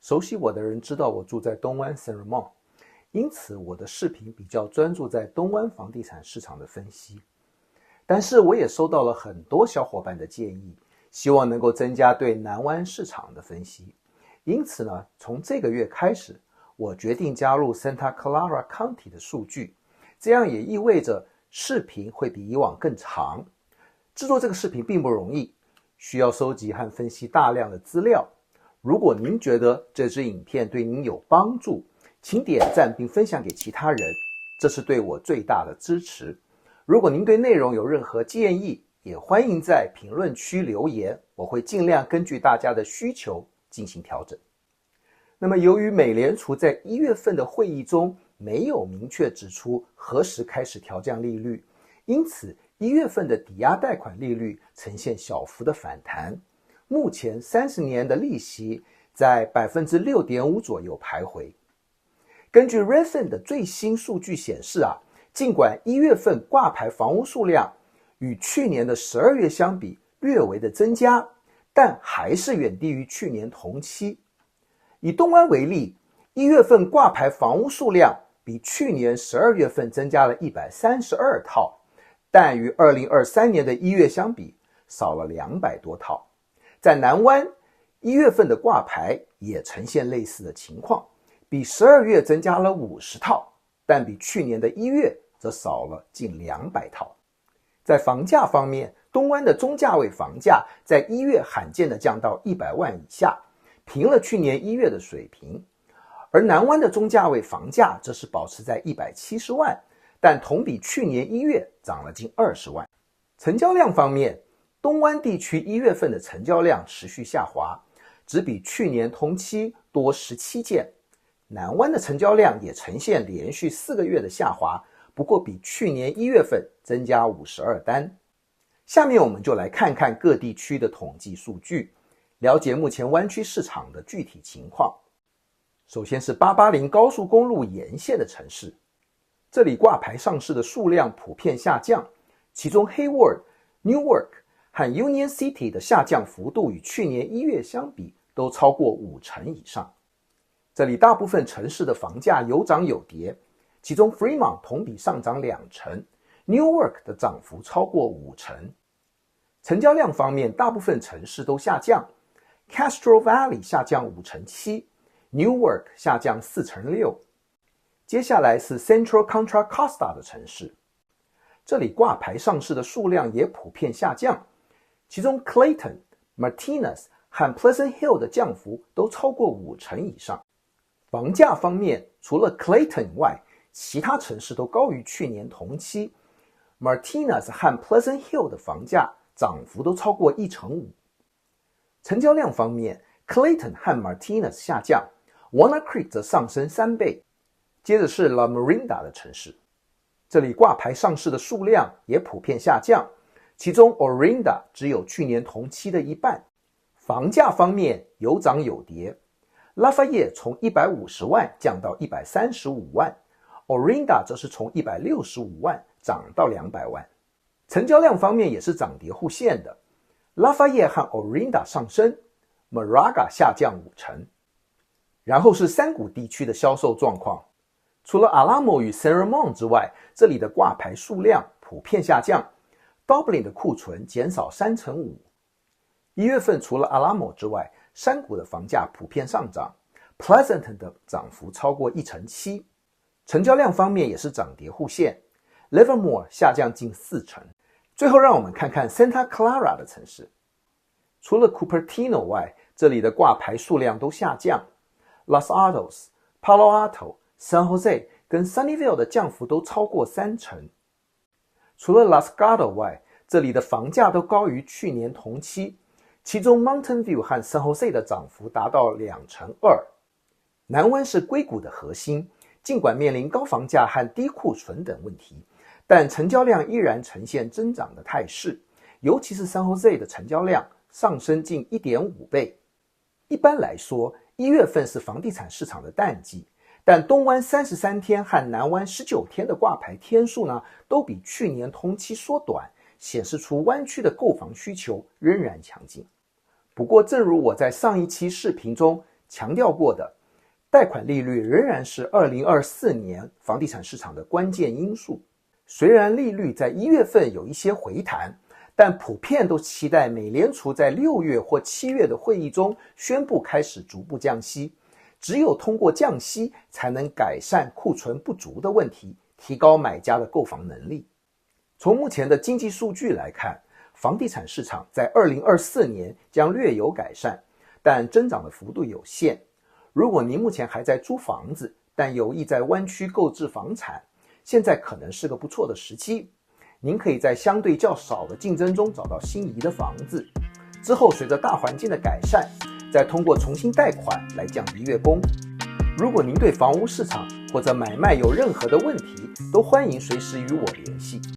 熟悉我的人知道我住在东湾 Saint Raymond， 因此我的视频比较专注在东湾房地产市场的分析。但是我也收到了很多小伙伴的建议，希望能够增加对南湾市场的分析。因此呢，从这个月开始，我决定加入 Santa Clara County 的数据，这样也意味着视频会比以往更长。制作这个视频并不容易，需要收集和分析大量的资料。如果您觉得这支影片对您有帮助，请点赞并分享给其他人，这是对我最大的支持。如果您对内容有任何建议，也欢迎在评论区留言，我会尽量根据大家的需求进行调整。那么由于美联储在1月份的会议中没有明确指出何时开始调降利率，因此1月份的抵押贷款利率呈现小幅的反弹，目前30年的利息在 6.5% 左右徘徊。根据 Redfin 的最新数据显示尽管1月份挂牌房屋数量与去年的12月相比略微的增加，但还是远低于去年同期。以东湾为例，1月份挂牌房屋数量比去年12月份增加了132套，但与2023年的1月相比少了200多套。在南湾，1月份的挂牌也呈现类似的情况，比12月增加了50套，但比去年的1月则少了近200套。在房价方面，东湾的中价位房价在1月罕见的降到100万以下，平了去年1月的水平。而南湾的中价位房价则是保持在170万，但同比去年1月涨了近20万。成交量方面，东湾地区1月份的成交量持续下滑，只比去年同期多17件。南湾的成交量也呈现连续4个月的下滑，不过比去年1月份增加52单。下面我们就来看看各地区的统计数据，了解目前湾区市场的具体情况。首先是880高速公路沿线的城市，这里挂牌上市的数量普遍下降，其中 Hayward、Newark 和 Union City 的下降幅度与去年1月相比都超过50%以上。这里大部分城市的房价有涨有跌，其中 Fremont 同比上涨2%， Newark 的涨幅超过50%。成交量方面，大部分城市都下降， Castro Valley 下降7%， Newark 下降6%。接下来是 Central Contra Costa 的城市，这里挂牌上市的数量也普遍下降，其中 Clayton、Martinez 和 Pleasant Hill 的降幅都超过50%以上。房价方面，除了 Clayton 以外，其他城市都高于去年同期。Martinez 和 Pleasant Hill 的房价涨幅都超过1.5%。成交量方面， Clayton 和 Martinez 下降， Walnut Creek 则上升3倍。接着是 La Miranda 的城市，这里挂牌上市的数量也普遍下降，其中 Orinda 只有去年同期的一半。房价方面有涨有跌，拉法叶从150万降到135万， Orinda 则是从165万涨到200万。成交量方面也是涨跌互现的，拉法叶和 Orinda 上升， Moraga 下降50%。然后是山谷地区的销售状况，除了 Alamo 与 Saint Raymond 之外，这里的挂牌数量普遍下降， Dublin 的库存减少5%。1月份除了 Alamo 之外，山谷的房价普遍上涨， Pleasant 的涨幅超过7%。成交量方面也是涨跌互现， Livermore 下降近4%。最后让我们看看 Santa Clara 的城市，除了 Cupertino 外，这里的挂牌数量都下降， Los Altos、Palo Alto、San Jose 跟 Sunnyvale 的降幅都超过3%。除了 Los Gatos 外，这里的房价都高于去年同期，其中 Mountain View 和 San Jose 的涨幅达到2%。南湾是硅谷的核心，尽管面临高房价和低库存等问题，但成交量依然呈现增长的态势，尤其是 San Jose 的成交量上升近 1.5 倍。一般来说，1月份是房地产市场的淡季，但东湾33天和南湾19天的挂牌天数呢，都比去年同期缩短，显示出湾区的购房需求仍然强劲。不过正如我在上一期视频中强调过的，贷款利率仍然是2024年房地产市场的关键因素。虽然利率在1月份有一些回弹，但普遍都期待美联储在6月或7月的会议中宣布开始逐步降息。只有通过降息，才能改善库存不足的问题，提高买家的购房能力。从目前的经济数据来看，房地产市场在2024年将略有改善，但增长的幅度有限。如果您目前还在租房子，但有意在湾区购置房产，现在可能是个不错的时期。您可以在相对较少的竞争中找到心仪的房子，之后随着大环境的改善，再通过重新贷款来降低月供。如果您对房屋市场或者买卖有任何的问题，都欢迎随时与我联系。